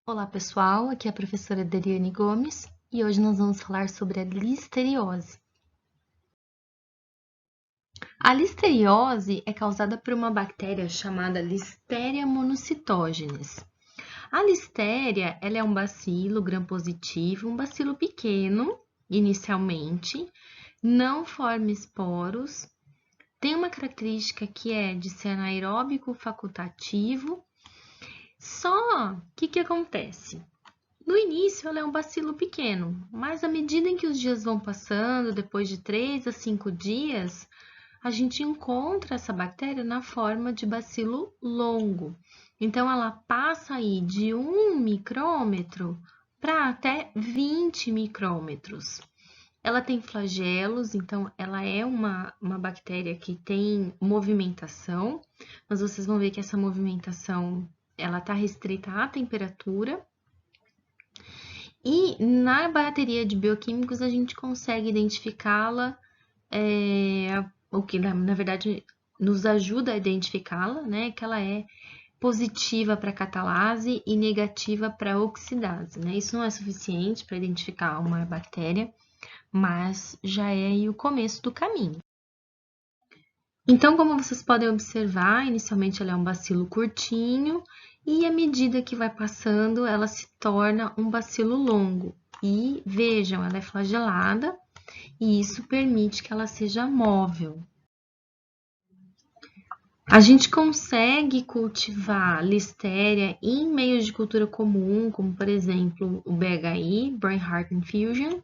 Olá pessoal, aqui é a professora Dariane Gomes e hoje nós vamos falar sobre a listeriose. A listeriose é causada por uma bactéria chamada Listeria monocytogenes. A listéria, ela é um bacilo gram-positivo, um bacilo pequeno, inicialmente, não forma esporos, tem uma característica que é de ser anaeróbico facultativo. Só que acontece? No início, ela é um bacilo pequeno, mas à medida em que os dias vão passando, depois de 3 a 5 dias, a gente encontra essa bactéria na forma de bacilo longo. Então, ela passa aí de 1 micrômetro para até 20 micrômetros. Ela tem flagelos, então ela é uma bactéria que tem movimentação, mas vocês vão ver que essa movimentação ela está restrita à temperatura. E na bateria de bioquímicos a gente consegue identificá-la, o que na verdade nos ajuda a identificá-la, né? Que ela é positiva para catalase e negativa para oxidase, né? Isso não é suficiente para identificar uma bactéria, mas já é aí o começo do caminho. Então, como vocês podem observar, inicialmente ela é um bacilo curtinho e à medida que vai passando, ela se torna um bacilo longo. E vejam, ela é flagelada e isso permite que ela seja móvel. A gente consegue cultivar listéria em meios de cultura comum, como por exemplo o BHI, Brain Heart Infusion,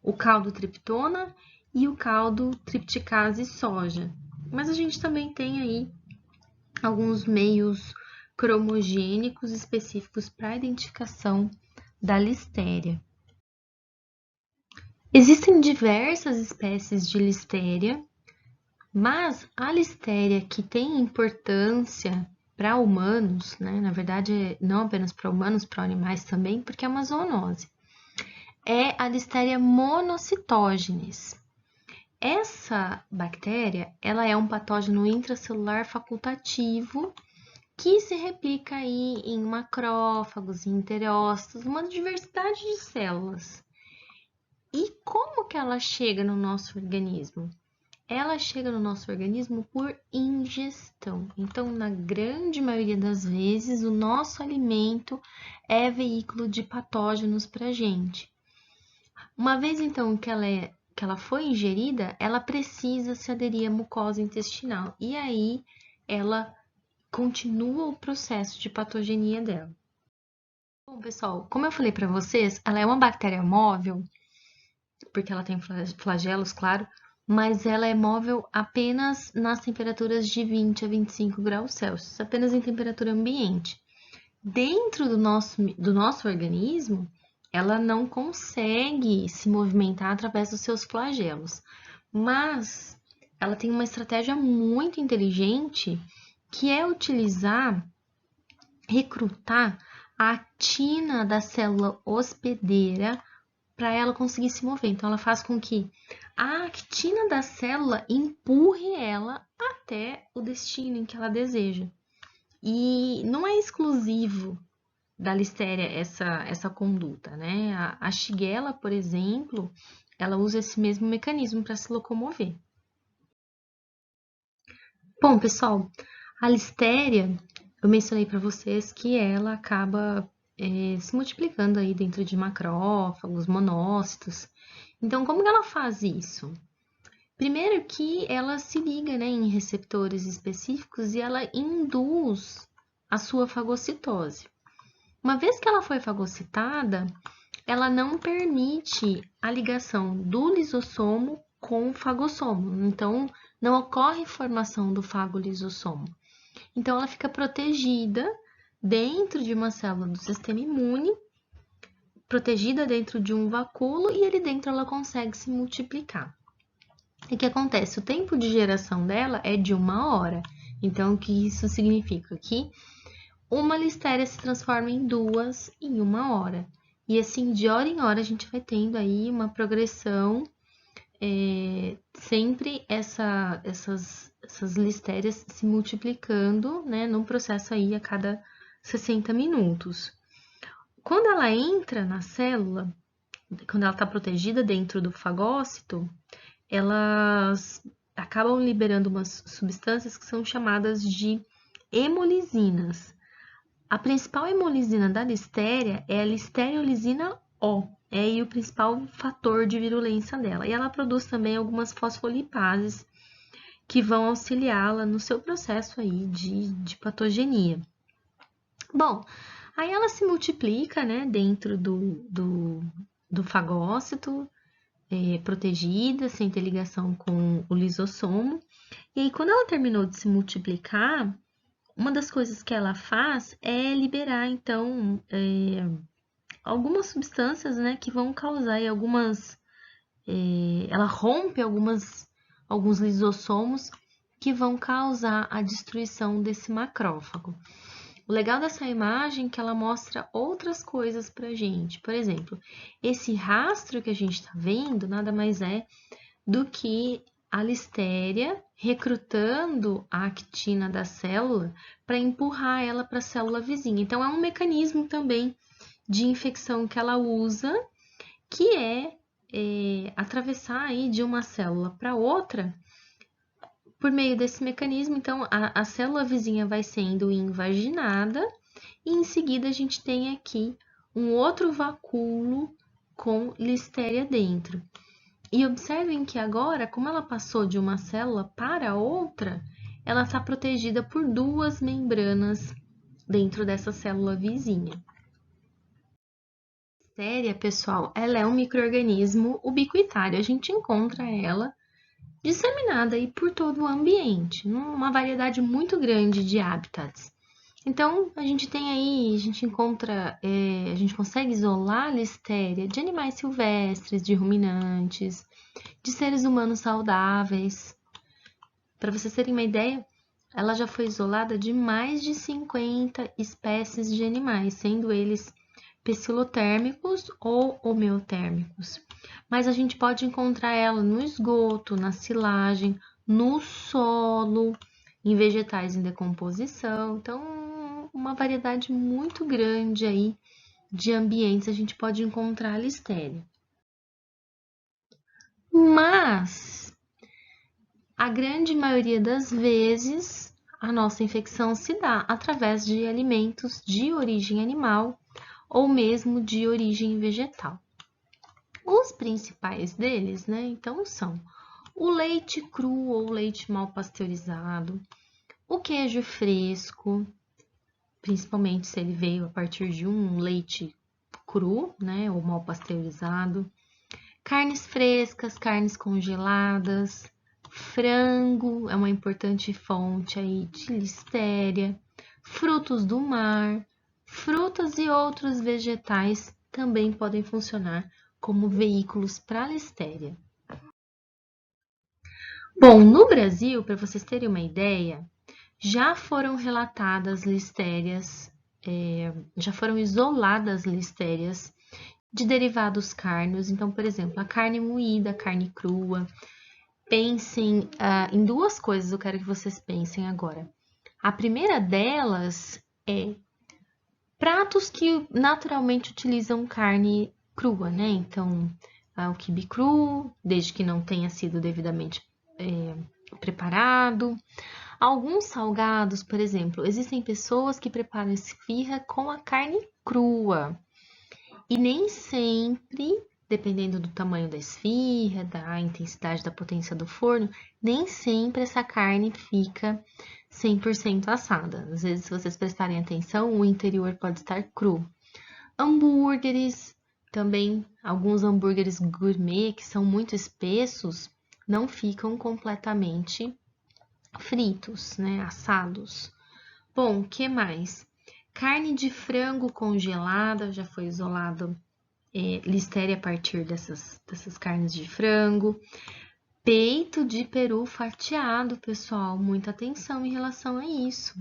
o caldo triptona e o caldo tripticase soja. Mas a gente também tem aí alguns meios cromogênicos específicos para a identificação da listéria. Existem diversas espécies de listéria, mas a listéria que tem importância para humanos, né, na verdade não apenas para humanos, para animais também, porque é uma zoonose, é a Listeria monocytogenes. Essa bactéria, ela é um patógeno intracelular facultativo que se replica aí em macrófagos, em enterócitos, uma diversidade de células. E como que ela chega no nosso organismo? Ela chega no nosso organismo por ingestão. Então, na grande maioria das vezes, o nosso alimento é veículo de patógenos para a gente. Uma vez, então, que ela foi ingerida, ela precisa se aderir à mucosa intestinal. E aí, ela continua o processo de patogenia dela. Bom, pessoal, como eu falei para vocês, ela é uma bactéria móvel, porque ela tem flagelos, claro, mas ela é móvel apenas nas temperaturas de 20 a 25 graus Celsius, apenas em temperatura ambiente. Dentro do nosso organismo, ela não consegue se movimentar através dos seus flagelos, mas ela tem uma estratégia muito inteligente que é recrutar a actina da célula hospedeira para ela conseguir se mover. Então, ela faz com que a actina da célula empurre ela até o destino em que ela deseja. E não é exclusivo da listéria essa conduta, né? A Shigella, por exemplo, ela usa esse mesmo mecanismo para se locomover. Bom, pessoal, a listéria, eu mencionei para vocês que ela acaba se multiplicando aí dentro de macrófagos, monócitos. Então, como que ela faz isso? Primeiro que ela se liga, né, em receptores específicos e ela induz a sua fagocitose. Uma vez que ela foi fagocitada, ela não permite a ligação do lisossomo com o fagossomo. Então, não ocorre formação do fagolisossomo. Então, ela fica protegida dentro de uma célula do sistema imune, protegida dentro de um vacúolo e ali dentro ela consegue se multiplicar. E o que acontece? O tempo de geração dela é de 1 hora. Então, o que isso significa? Que uma listéria se transforma em 2 em 1 hora. E assim, de hora em hora, a gente vai tendo aí uma progressão, sempre essas listérias se multiplicando, né, num processo aí a cada 60 minutos. Quando ela entra na célula, quando ela está protegida dentro do fagócito, elas acabam liberando umas substâncias que são chamadas de hemolisinas. A principal hemolisina da listéria é a listeriolizina O, é aí o principal fator de virulência dela. E ela produz também algumas fosfolipases que vão auxiliá-la no seu processo aí de patogenia. Bom, aí ela se multiplica, né, dentro do fagócito, protegida, sem ter ligação com o lisossomo. E aí, quando ela terminou de se multiplicar, uma das coisas que ela faz é liberar, então, algumas substâncias, né, que vão causar aí ela rompe alguns lisossomos que vão causar a destruição desse macrófago. O legal dessa imagem é que ela mostra outras coisas pra gente. Por exemplo, esse rastro que a gente está vendo nada mais é do que a listéria recrutando a actina da célula para empurrar ela para a célula vizinha. Então, é um mecanismo também de infecção que ela usa, que é atravessar aí de uma célula para outra por meio desse mecanismo. Então, a célula vizinha vai sendo invaginada e em seguida a gente tem aqui um outro vacúolo com listéria dentro. E observem que agora, como ela passou de uma célula para outra, ela está protegida por duas membranas dentro dessa célula vizinha. A listéria, pessoal, ela é um micro-organismo ubiquitário. A gente encontra ela disseminada aí por todo o ambiente, numa variedade muito grande de hábitats. Então, a gente tem aí, a gente encontra, a gente consegue isolar a listéria de animais silvestres, de ruminantes, de seres humanos saudáveis. Para vocês terem uma ideia, ela já foi isolada de mais de 50 espécies de animais, sendo eles pecilotérmicos ou homeotérmicos. Mas a gente pode encontrar ela no esgoto, na silagem, no solo, em vegetais em decomposição. Então, uma variedade muito grande aí de ambientes a gente pode encontrar a listéria. Mas, a grande maioria das vezes, a nossa infecção se dá através de alimentos de origem animal ou mesmo de origem vegetal. Os principais deles, né, então, são o leite cru ou leite mal pasteurizado, o queijo fresco, principalmente se ele veio a partir de um leite cru, né, ou mal pasteurizado, carnes frescas, carnes congeladas, frango é uma importante fonte aí de listéria, frutos do mar, frutas e outros vegetais também podem funcionar como veículos para listéria. Bom, no Brasil, para vocês terem uma ideia, já foram relatadas listérias, já foram isoladas listérias de derivados cárneos. Então, por exemplo, a carne moída, a carne crua. Pensem em duas coisas, eu quero que vocês pensem agora. A primeira delas é pratos que naturalmente utilizam carne crua, né? Então, o quibe cru, desde que não tenha sido devidamente preparado. Alguns salgados, por exemplo, existem pessoas que preparam esfirra com a carne crua. E nem sempre, dependendo do tamanho da esfirra, da intensidade da potência do forno, nem sempre essa carne fica 100% assada. Às vezes, se vocês prestarem atenção, o interior pode estar cru. Hambúrgueres, também alguns hambúrgueres gourmet que são muito espessos, não ficam completamente fritos, né, assados. Bom, o que mais? Carne de frango congelada, já foi isolado listéria a partir dessas carnes de frango. Peito de peru fatiado, pessoal, muita atenção em relação a isso.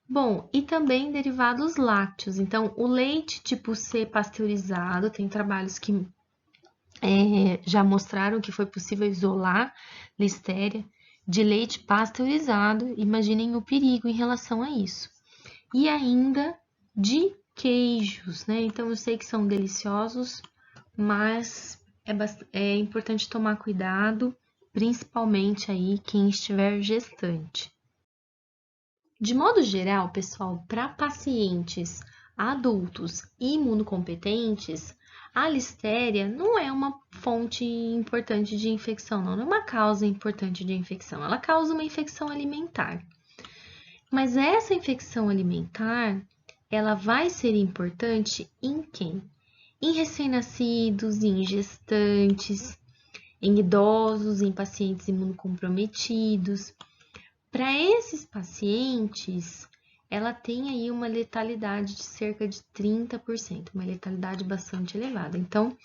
Bom, e também derivados lácteos. Então, o leite tipo C pasteurizado, tem trabalhos que já mostraram que foi possível isolar listéria de leite pasteurizado. Imaginem o perigo em relação a isso. E ainda de queijos, né? Então eu sei que são deliciosos, mas é importante tomar cuidado, principalmente aí quem estiver gestante. De modo geral, pessoal, para pacientes adultos imunocompetentes, a listéria não é uma fonte importante de infecção, não é uma causa importante de infecção. Ela causa uma infecção alimentar. Mas essa infecção alimentar, ela vai ser importante em quem? Em recém-nascidos, em gestantes, em idosos, em pacientes imunocomprometidos. Para esses pacientes, ela tem aí uma letalidade de cerca de 30%, uma letalidade bastante elevada. Então,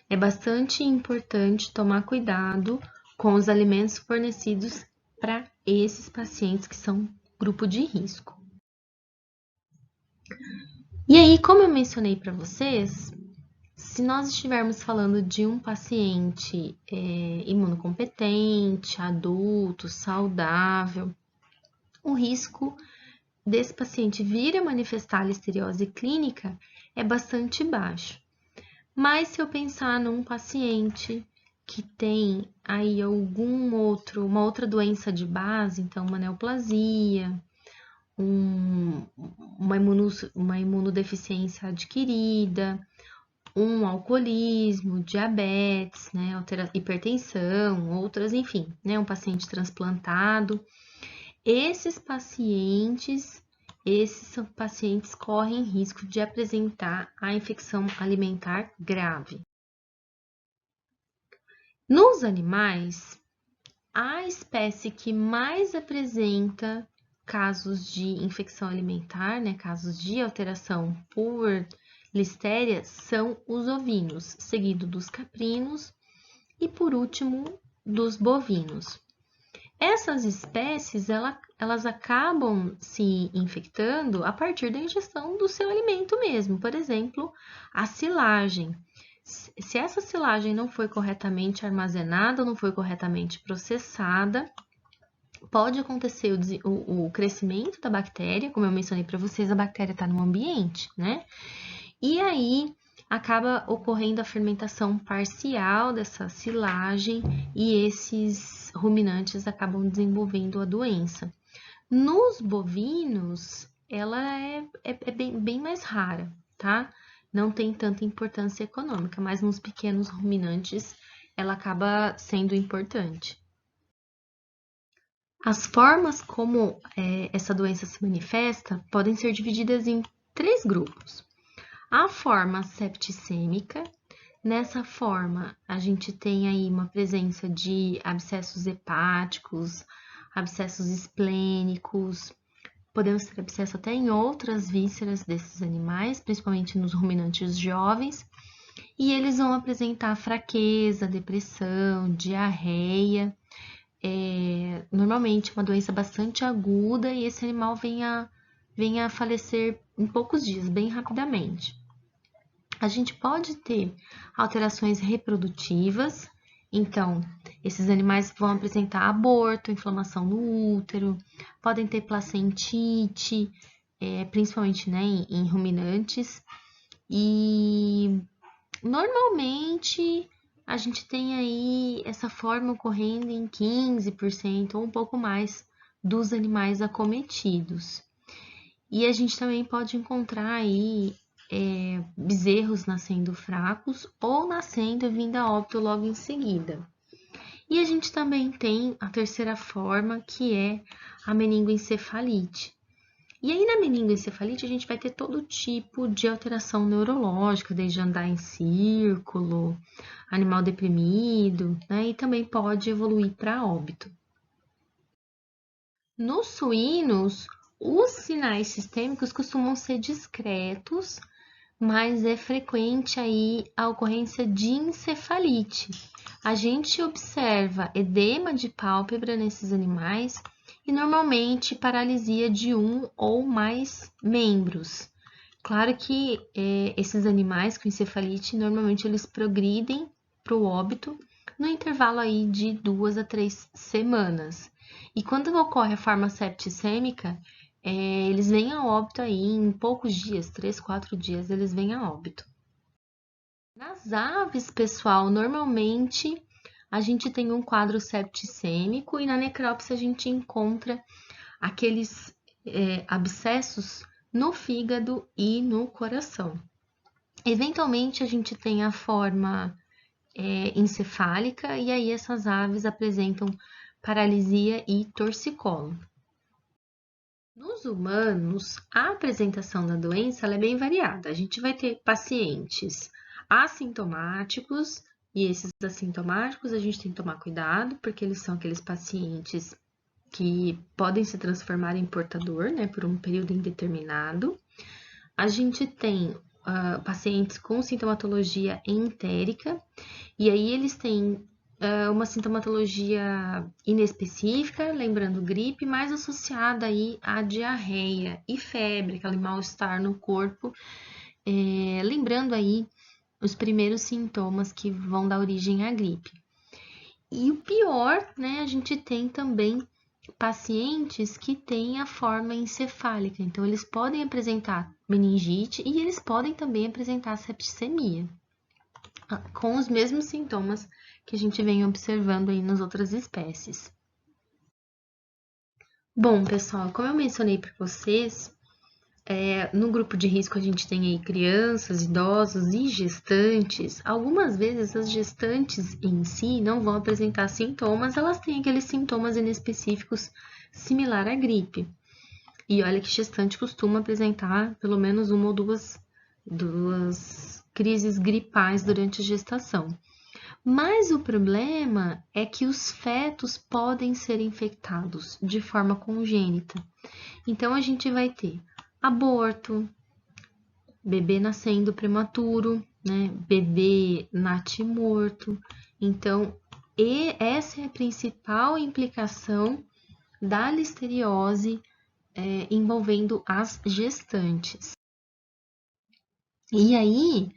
é bastante importante tomar cuidado com os alimentos fornecidos para esses pacientes que são grupo de risco. E aí, como eu mencionei para vocês, se nós estivermos falando de um paciente imunocompetente, adulto, saudável, o risco desse paciente vir a manifestar listeriose clínica é bastante baixo. Mas se eu pensar num paciente que tem aí uma outra doença de base, então uma neoplasia, uma imunodeficiência adquirida, um alcoolismo, diabetes, né, hipertensão, outras, enfim, né, um paciente transplantado. Esses pacientes correm risco de apresentar a infecção alimentar grave. Nos animais, a espécie que mais apresenta casos de infecção alimentar, né, casos de alteração por listéria, são os ovinos, seguido dos caprinos e, por último, dos bovinos. Essas espécies, elas acabam se infectando a partir da ingestão do seu alimento mesmo. Por exemplo, a silagem. Se essa silagem não foi corretamente armazenada, não foi corretamente processada, pode acontecer o crescimento da bactéria, como eu mencionei para vocês, a bactéria está no ambiente, né? E aí acaba ocorrendo a fermentação parcial dessa silagem e esses ruminantes acabam desenvolvendo a doença. Nos bovinos, ela é bem mais rara, tá? Não tem tanta importância econômica, mas nos pequenos ruminantes ela acaba sendo importante. As formas como essa doença se manifesta podem ser divididas em 3 grupos. A forma septicêmica, nessa forma a gente tem aí uma presença de abscessos hepáticos, abscessos esplênicos, podemos ter abscesso até em outras vísceras desses animais, principalmente nos ruminantes jovens, e eles vão apresentar fraqueza, depressão, diarreia, normalmente uma doença bastante aguda e esse animal vem a falecer em poucos dias, bem rapidamente. A gente pode ter alterações reprodutivas, então esses animais vão apresentar aborto, inflamação no útero, podem ter placentite, principalmente, né, em ruminantes, e normalmente a gente tem aí essa forma ocorrendo em 15% ou um pouco mais dos animais acometidos. E a gente também pode encontrar aí bezerros nascendo fracos ou nascendo e vindo a óbito logo em seguida. E a gente também tem a terceira forma, que é a meningoencefalite. E aí na meningoencefalite a gente vai ter todo tipo de alteração neurológica, desde andar em círculo, animal deprimido, né? E também pode evoluir para óbito. Nos suínos, os sinais sistêmicos costumam ser discretos, mas é frequente aí a ocorrência de encefalite. A gente observa edema de pálpebra nesses animais e normalmente paralisia de um ou mais membros. Claro que esses animais com encefalite normalmente eles progridem para o óbito no intervalo aí de 2 a 3 semanas. E quando ocorre a forma septicêmica, eles vêm a óbito aí em poucos dias, 3, 4 dias, eles vêm a óbito. Nas aves, pessoal, normalmente a gente tem um quadro septicêmico e na necrópsia a gente encontra aqueles abscessos no fígado e no coração. Eventualmente a gente tem a forma encefálica e aí essas aves apresentam paralisia e torcicolo. Nos humanos, a apresentação da doença ela é bem variada. A gente vai ter pacientes assintomáticos e esses assintomáticos a gente tem que tomar cuidado porque eles são aqueles pacientes que podem se transformar em portador, né, por um período indeterminado. A gente tem pacientes com sintomatologia entérica, e aí eles têm uma sintomatologia inespecífica, lembrando gripe, mais associada aí à diarreia e febre, aquele mal-estar no corpo, lembrando aí os primeiros sintomas que vão dar origem à gripe. E o pior, né, a gente tem também pacientes que têm a forma encefálica, então eles podem apresentar meningite e eles podem também apresentar septicemia, com os mesmos sintomas que a gente vem observando aí nas outras espécies. Bom, pessoal, como eu mencionei para vocês, no grupo de risco a gente tem aí crianças, idosos e gestantes. Algumas vezes as gestantes em si não vão apresentar sintomas, elas têm aqueles sintomas inespecíficos similar à gripe. E olha que gestante costuma apresentar pelo menos uma ou duas crises gripais durante a gestação. Mas o problema é que os fetos podem ser infectados de forma congênita. Então, a gente vai ter aborto, bebê nascendo prematuro, né? Bebê natimorto. Então, essa é a principal implicação da listeriose envolvendo as gestantes. E aí,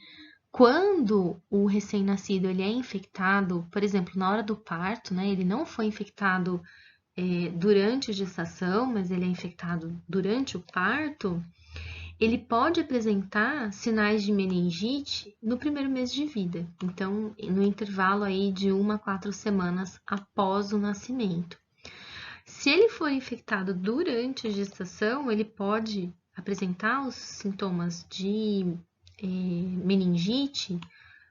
quando o recém-nascido ele é infectado, por exemplo, na hora do parto, né? Ele não foi infectado durante a gestação, mas ele é infectado durante o parto, ele pode apresentar sinais de meningite no primeiro mês de vida. Então, no intervalo aí de 1 a 4 semanas após o nascimento. Se ele for infectado durante a gestação, ele pode apresentar os sintomas de meningite,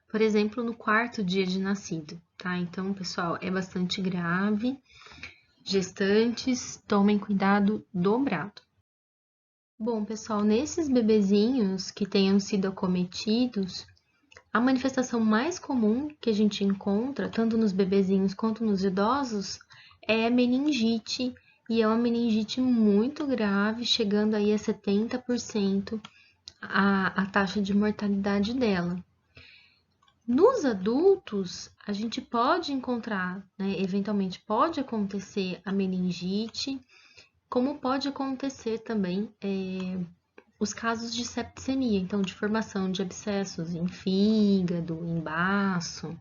por exemplo, no 4º dia de nascido, tá? Então, pessoal, é bastante grave. Gestantes, tomem cuidado dobrado. Bom, pessoal, nesses bebezinhos que tenham sido acometidos, a manifestação mais comum que a gente encontra, tanto nos bebezinhos quanto nos idosos, é a meningite, e é uma meningite muito grave, chegando aí a 70% a taxa de mortalidade dela. Nos adultos, a gente pode encontrar, né, eventualmente pode acontecer a meningite, como pode acontecer também os casos de septicemia, então de formação de abscessos em fígado, em baço.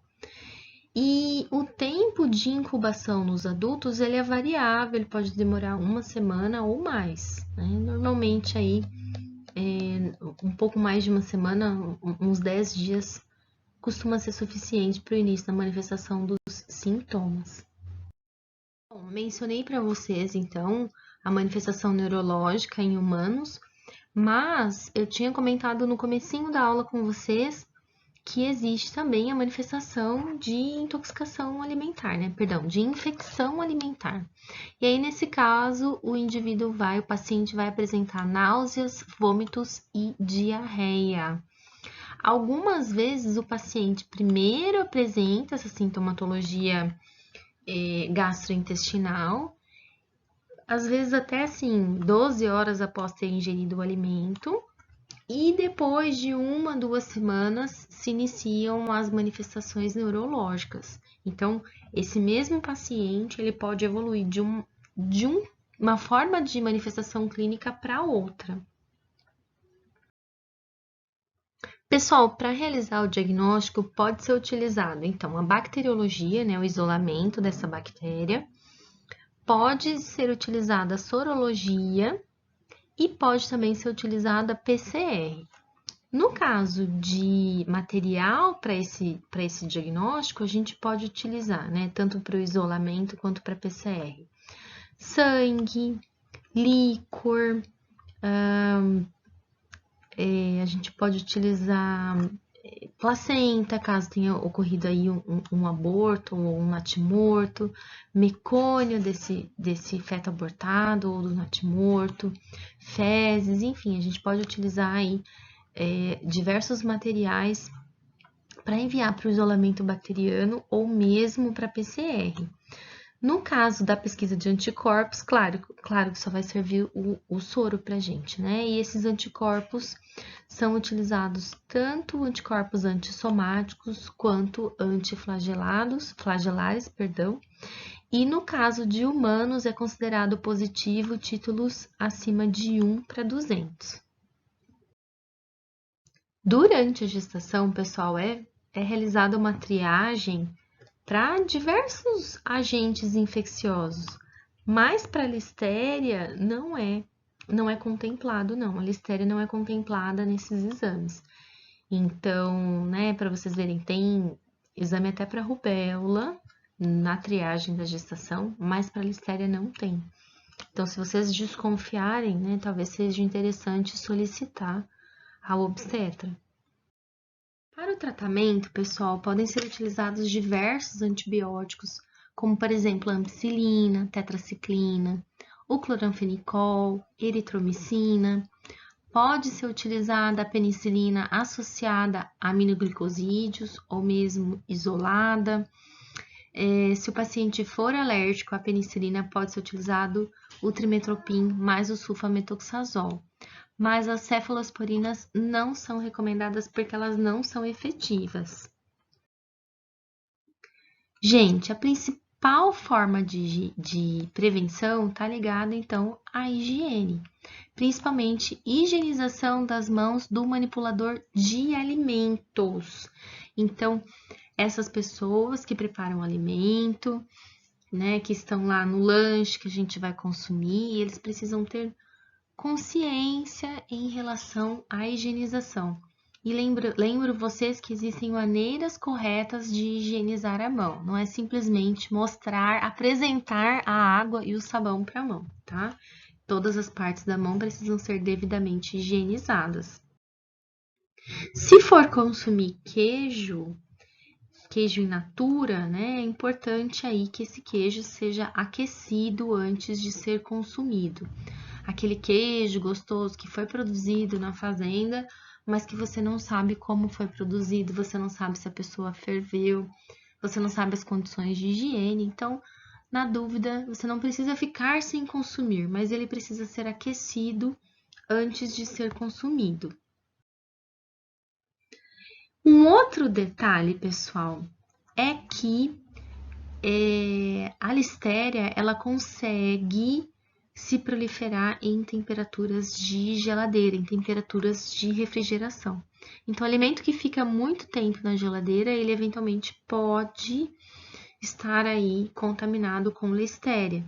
E o tempo de incubação nos adultos ele é variável, ele pode demorar 1 semana ou mais, né? Normalmente aí um pouco mais de 1 semana, uns 10 dias, costuma ser suficiente para o início da manifestação dos sintomas. Bom, mencionei para vocês, então, a manifestação neurológica em humanos, mas eu tinha comentado no comecinho da aula com vocês que existe também a manifestação de intoxicação alimentar, né? Perdão, de infecção alimentar. E aí, nesse caso, o paciente vai apresentar náuseas, vômitos e diarreia. Algumas vezes o paciente primeiro apresenta essa sintomatologia gastrointestinal, às vezes até assim, 12 horas após ter ingerido o alimento, e depois de 1 a 2 semanas se iniciam as manifestações neurológicas. Então, esse mesmo paciente ele pode evoluir de uma forma de manifestação clínica para outra. Pessoal, para realizar o diagnóstico pode ser utilizado, então, a bacteriologia, né, o isolamento dessa bactéria, pode ser utilizada a sorologia, e pode também ser utilizada PCR. No caso de material para esse diagnóstico, a gente pode utilizar, né, tanto para o isolamento quanto para PCR. Sangue, líquor, a gente pode utilizar placenta, caso tenha ocorrido aí um aborto ou um natimorto, mecônio desse feto abortado ou do natimorto, fezes, enfim, a gente pode utilizar aí diversos materiais para enviar para o isolamento bacteriano ou mesmo para PCR. No caso da pesquisa de anticorpos, claro que só vai servir o soro para a gente, né? E esses anticorpos são utilizados tanto anticorpos antissomáticos quanto flagelares, perdão. E no caso de humanos é considerado positivo títulos acima de 1 para 200. Durante a gestação, pessoal, é realizada uma triagem para diversos agentes infecciosos, mas para a listéria não é contemplado, não. A listéria não é contemplada nesses exames. Então, né, para vocês verem, tem exame até para rubéola na triagem da gestação, mas para a listéria não tem. Então, se vocês desconfiarem, né, talvez seja interessante solicitar ao obstetra. Para o tratamento, pessoal, podem ser utilizados diversos antibióticos, como por exemplo a ampicilina, tetraciclina, o cloranfenicol, eritromicina. Pode ser utilizada a penicilina associada a aminoglicosídeos ou mesmo isolada. Se o paciente for alérgico à penicilina, pode ser utilizado o trimetoprim mais o sulfametoxazol. Mas as cefalosporinas não são recomendadas porque elas não são efetivas. Gente, a principal forma de prevenção está ligada, então, à higiene, principalmente higienização das mãos do manipulador de alimentos. Então, essas pessoas que preparam o alimento, né, que estão lá no lanche que a gente vai consumir, eles precisam ter consciência em relação à higienização. E lembro vocês que existem maneiras corretas de higienizar a mão. Não é simplesmente mostrar, apresentar a água e o sabão para a mão, tá? Todas as partes da mão precisam ser devidamente higienizadas. Se for consumir queijo in natura, né, é importante aí que esse queijo seja aquecido antes de ser consumido. Aquele queijo gostoso que foi produzido na fazenda, mas que você não sabe como foi produzido, você não sabe se a pessoa ferveu, você não sabe as condições de higiene. Então, na dúvida, você não precisa ficar sem consumir, mas ele precisa ser aquecido antes de ser consumido. Um outro detalhe, pessoal, é que a listéria ela consegue se proliferar em temperaturas de geladeira, em temperaturas de refrigeração. Então, o alimento que fica muito tempo na geladeira, ele eventualmente pode estar aí contaminado com listéria.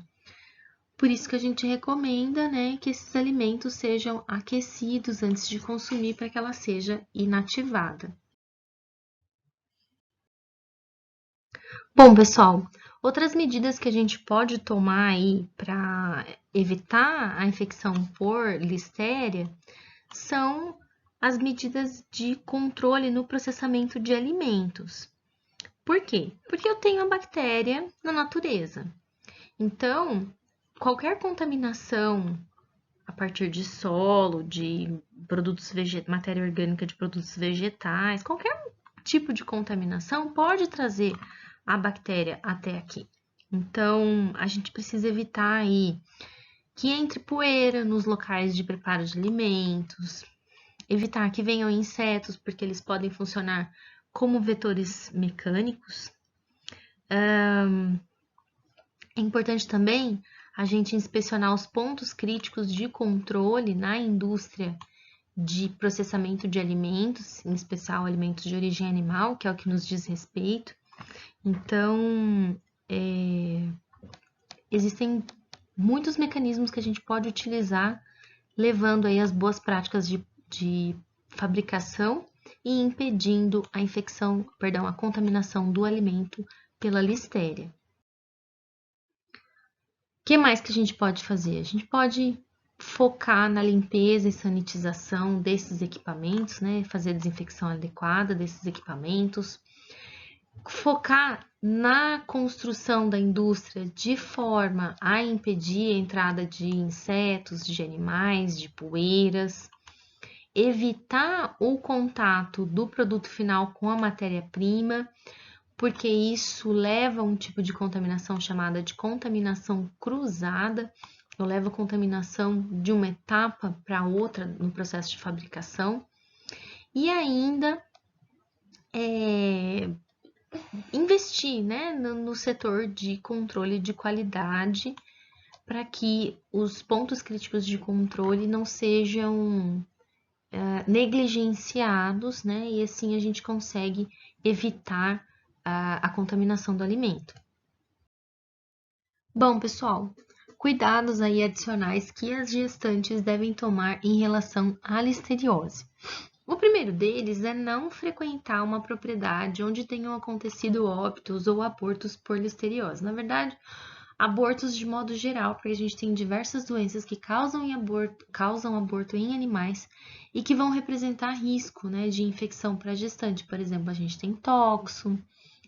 Por isso que a gente recomenda, né, que esses alimentos sejam aquecidos antes de consumir para que ela seja inativada. Bom, pessoal, outras medidas que a gente pode tomar aí para evitar a infecção por listéria são as medidas de controle no processamento de alimentos. Por quê? Porque eu tenho a bactéria na natureza. Então, qualquer contaminação a partir de solo, de produtos matéria orgânica de produtos vegetais, qualquer tipo de contaminação pode trazer a bactéria até aqui. Então, a gente precisa evitar aí que entre poeira nos locais de preparo de alimentos, evitar que venham insetos, porque eles podem funcionar como vetores mecânicos. É importante também a gente inspecionar os pontos críticos de controle na indústria de processamento de alimentos, em especial alimentos de origem animal, que é o que nos diz respeito. Então, existem muitos mecanismos que a gente pode utilizar levando aí as boas práticas de fabricação e impedindo a infecção, perdão, a contaminação do alimento pela listéria. O que mais que a gente pode fazer? A gente pode focar na limpeza e sanitização desses equipamentos, né? Fazer a desinfecção adequada desses equipamentos. Focar na construção da indústria de forma a impedir a entrada de insetos, de animais, de poeiras. Evitar o contato do produto final com a matéria-prima, porque isso leva a um tipo de contaminação chamada de contaminação cruzada. Eu levo a contaminação de uma etapa para outra no processo de fabricação. E ainda investir, né, no setor de controle de qualidade para que os pontos críticos de controle não sejam negligenciados, né, e assim a gente consegue evitar a contaminação do alimento. Bom, pessoal, cuidados aí adicionais que as gestantes devem tomar em relação à listeriose. O primeiro deles é não frequentar uma propriedade onde tenham acontecido óbitos ou abortos por listeriose. Na verdade, abortos de modo geral, porque a gente tem diversas doenças que causam aborto em animais e que vão representar risco, né, de infecção para a gestante. Por exemplo, a gente tem toxo,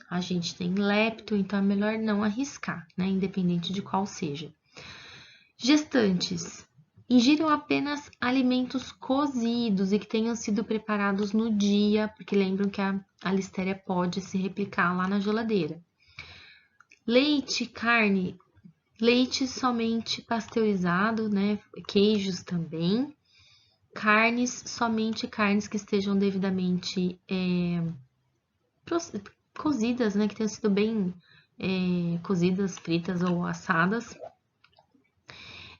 a gente tem lepto, então é melhor não arriscar, né, independente de qual seja. Gestantes. Ingiram apenas alimentos cozidos e que tenham sido preparados no dia, porque lembram que a listéria pode se replicar lá na geladeira. Leite, carne, leite somente pasteurizado, né? Queijos também. Carnes, somente carnes que estejam devidamente cozidas, né? Que tenham sido bem cozidas, fritas ou assadas.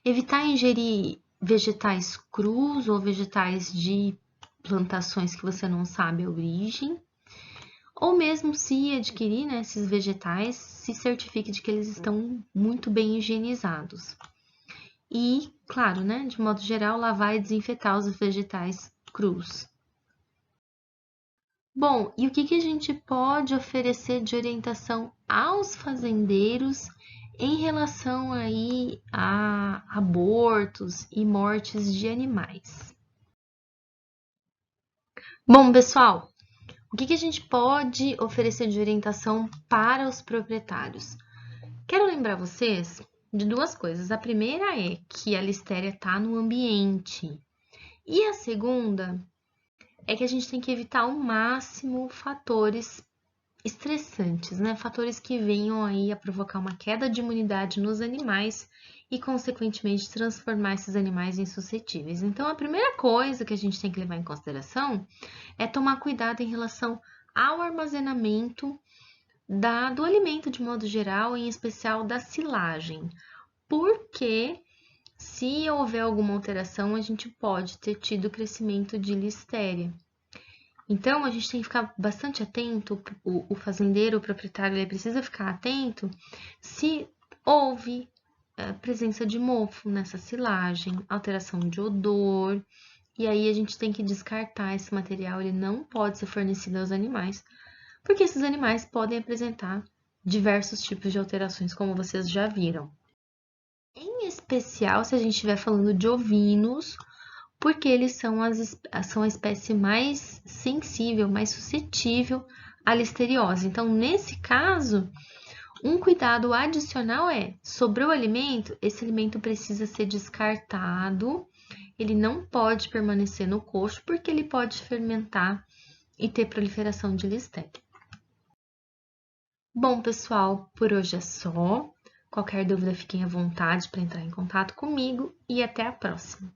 Evitar ingerir vegetais crus ou vegetais de plantações que você não sabe a origem. Ou mesmo se adquirir, né, esses vegetais, se certifique de que eles estão muito bem higienizados. E, claro, né, de modo geral, lavar e desinfetar os vegetais crus. Bom, e o que a gente pode oferecer de orientação aos fazendeiros em relação aí a abortos e mortes de animais? Bom, pessoal, o que a gente pode oferecer de orientação para os proprietários? Quero lembrar vocês de duas coisas. A primeira é que a listéria está no ambiente. E a segunda é que a gente tem que evitar ao máximo fatores estressantes, né? Fatores que venham aí a provocar uma queda de imunidade nos animais e, consequentemente, transformar esses animais em suscetíveis. Então, a primeira coisa que a gente tem que levar em consideração é tomar cuidado em relação ao armazenamento do alimento de modo geral, em especial da silagem, porque se houver alguma alteração, a gente pode ter tido crescimento de listéria. Então, a gente tem que ficar bastante atento, o fazendeiro, o proprietário, ele precisa ficar atento se houve presença de mofo nessa silagem, alteração de odor, e aí a gente tem que descartar esse material, ele não pode ser fornecido aos animais, porque esses animais podem apresentar diversos tipos de alterações, como vocês já viram. Em especial, se a gente estiver falando de ovinos, porque eles são a espécie mais sensível, mais suscetível à listeriose. Então, nesse caso, um cuidado adicional sobrou o alimento, esse alimento precisa ser descartado, ele não pode permanecer no coxo, porque ele pode fermentar e ter proliferação de listéria. Bom, pessoal, por hoje é só. Qualquer dúvida, fiquem à vontade para entrar em contato comigo e até a próxima.